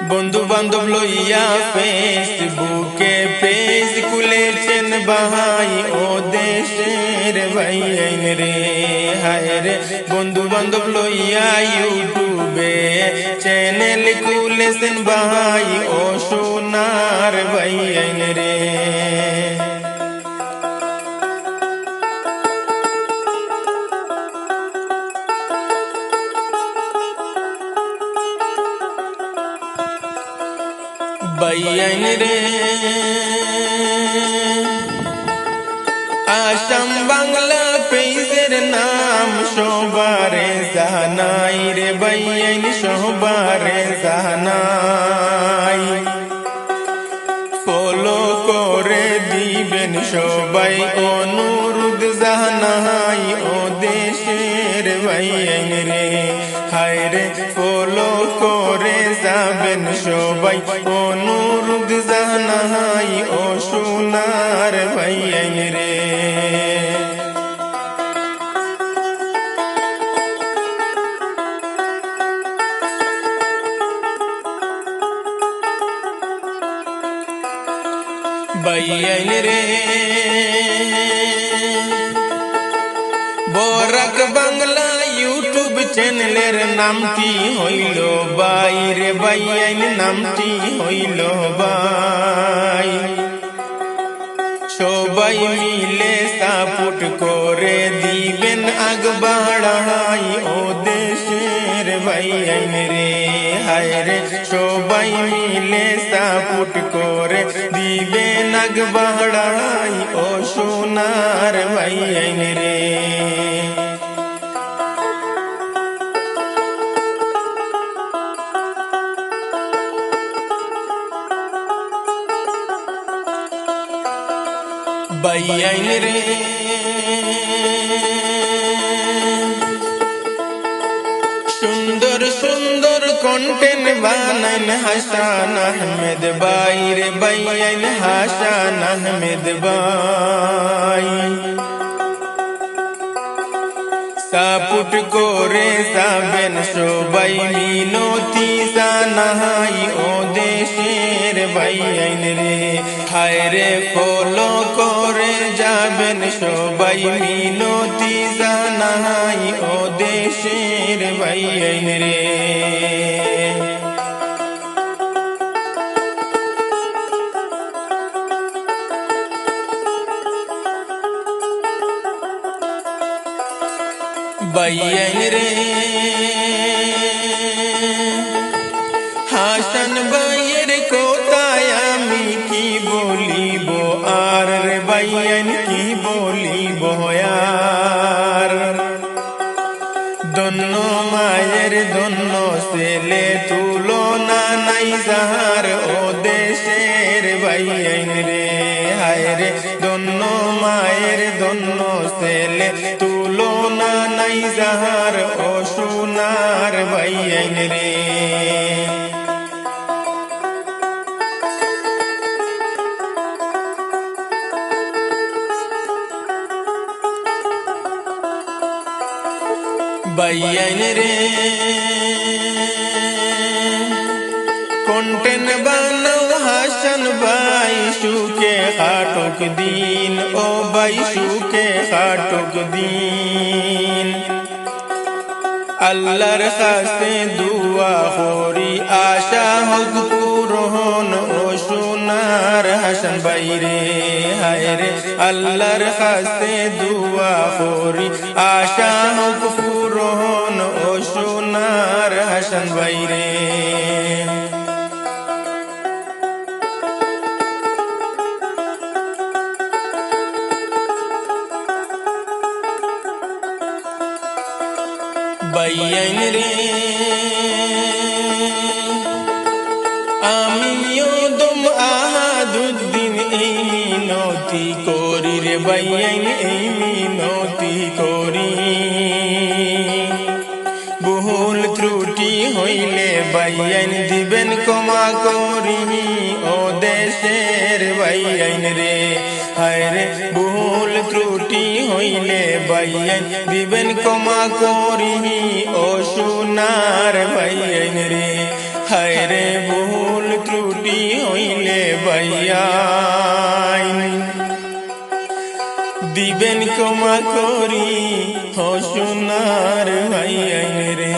বন্ধু বান্ধব লইয়া ফেসবুকে পেজ খুলেছেন ভাই ও দেশের ভাই আইন রে হায় রে। বন্ধু বান্ধব লইয়া ইউটিউবে চ্যানেল খুলেছেন ভাই ও সোনার ভাই আইন রে। বাইয়াইন রে আসাম বাংলা পেজের নাম সবারে জানাই রে বাইয়াইন সবারে জানাই। ফলো করে দিবেন সবাই অনুরোধ জানাই ও দেশের বাইয়াইন রে হায় রে। ফলো করে যাবেন সবাই অনুরোধ জানাই ও সোনার বাইয়াইন রে। বাইয়াইন রে বরাক বাংলা ইউটিউব চ্যানেলের নামটি হইল বাইরে বাইয়াইন নামটি হইল বাই। সবাই মিলে সাপোর্ট করে দিবেন আগ বাড়াই ও দেশের বাইয়াইন রে হায় রে। সবাই মিলে সাপোর্ট করে দিবেন আগ বাড়াই ও সোনার বাইয়াইন রে। বাইয়াইন রে সুন্দর সুন্দর কন্টেন্ট বানান হাসান আহমেদ ভাই রে বাইয়াইন হাসান আহমেদ ভাই। সাপোর্ট করে যাবেন সবাই মিনতি জানাই ও দেশের বাইয়াইন রে হায় রে। ফলো করে যাবেন সবাই মিনতি জানাই ও দেশের বাইয়াইন রে। বাইয়াইন রে হাসান ভাইয়ের কোথায় আমি কি বলিব আর রে বাইয়াইন কি বলিব আর। ধন্য মায়ের ধন্য ছেলে তুলনা নাই যাহার ও দেশের বাইয়াইন রে হায় রে। ধন্য মায়ের ধন্য ছেলে তুলনা নাই যাহার ও সোনার বাইয়াইন রে। বাইয়াইন রে কন্টেন্ট বানাও হাসান ভাই সুখে কাটুক দিন ও ভাই সুখে কাটুক দিন। আল্লাহর কাছে দুয়া করি আশা হোক পূরণ ও সোনার হাসান ভাই রে হায় রে। আল্লাহর কাছে দুয়া করি আশা হোক পূরণ ও সোনার হাসান ভাই রে। বাইয়াইন রে আমিও দম আহাদুদ্দিন এই মিনতি করি রে বাইয়াইন এই মিনতি করি। ভুল ত্রুটি হইলে বাইয়াইন দিবেন ক্ষমা করি ও দেশের বাইয়াইন রে হায় রে। ভুল ত্রুটি হইলে বাইয়াইন দিবেন ক্ষমা করি ও সোনার বাইয়াইন রে হায় রে। ত্রুটি হইলে বাইয়াইন দিবেন ক্ষমা করি ও সোনার ভাইয়াইন রে।